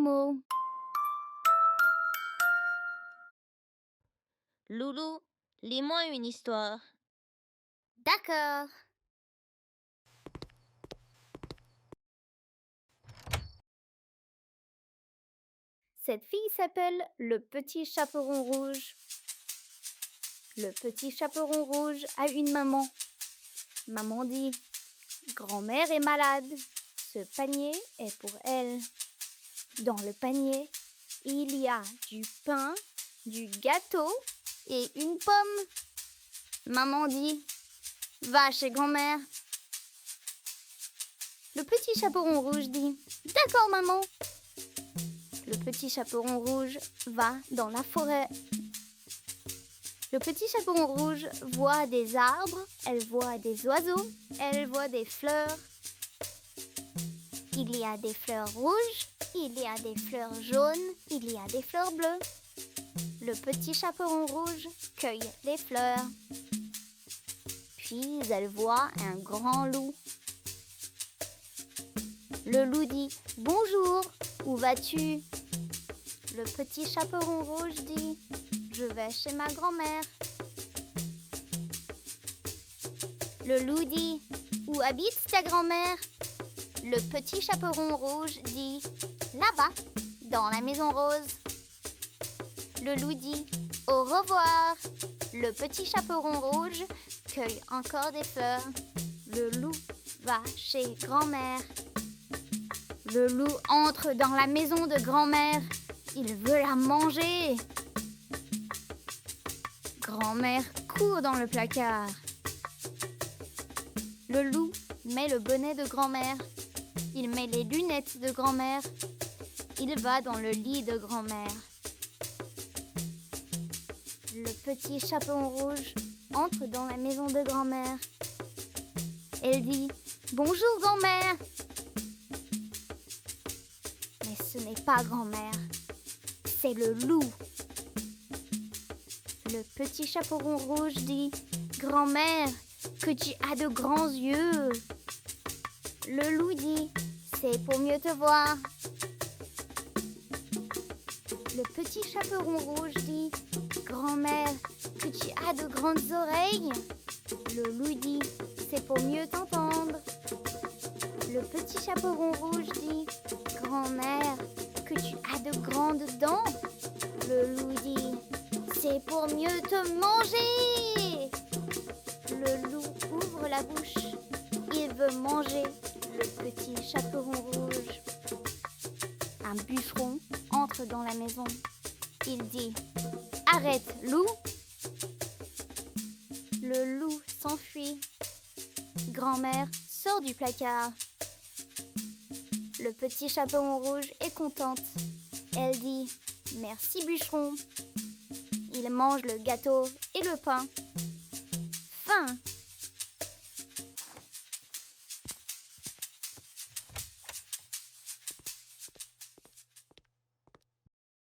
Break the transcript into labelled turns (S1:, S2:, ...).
S1: animaux.
S2: Loulou, lis-moi une histoire.
S1: D'accord. Cette fille s'appelle le petit chaperon rouge. Le petit chaperon rouge a une maman. Maman dit: grand-mère est malade. Ce panier est pour elle. Dans le panier, il y a du pain, du gâteau et une pomme. Maman dit: va chez grand-mère. Le petit chaperon rouge dit: d'accord, maman. Le petit chaperon rouge va dans la forêt. Le petit chaperon rouge voit des arbres, elle voit des oiseaux, elle voit des fleurs. Il y a des fleurs rouges, il y a des fleurs jaunes, il y a des fleurs bleues. Le petit chaperon rouge cueille les fleurs. Puis elle voit un grand loup. Le loup dit: bonjour, où vas-tu? Le petit chaperon rouge dit: je vais chez ma grand-mère. Le loup dit: où habite ta grand-mère? Le petit chaperon rouge dit: là-bas, dans la maison rose. Le loup dit: au revoir. Le petit chaperon rouge cueille encore des fleurs. Le loup va chez grand-mère. Le loup entre dans la maison de grand-mère. Il veut la manger. Grand-mère court dans le placard. Le loup met le bonnet de grand-mère. Il met les lunettes de grand-mère. Il va dans le lit de grand-mère. Le petit chaperon rouge entre dans la maison de grand-mère. Elle dit: bonjour grand-mère. Mais ce n'est pas grand-mère, c'est le loup. Le petit chaperon rouge dit: grand-mère, que tu as de grands yeux. Le loup dit: c'est pour mieux te voir. Le petit chaperon rouge dit: grand-mère, que tu as de grandes oreilles. Le loup dit: c'est pour mieux t'entendre. Le petit chaperon rouge dit: grand-mère, que tu as de grandes dents. Le loup dit: c'est pour mieux te manger. Le loup ouvre la bouche. Il veut manger le petit chaperon rouge. Un bûcheron entre dans la maison. Il dit: arrête, loup. Le loup s'enfuit. Grand-mère sort du placard. Le petit chaperon rouge est contente. Elle dit: merci bûcheron. Il mange le gâteau et le pain. Fin.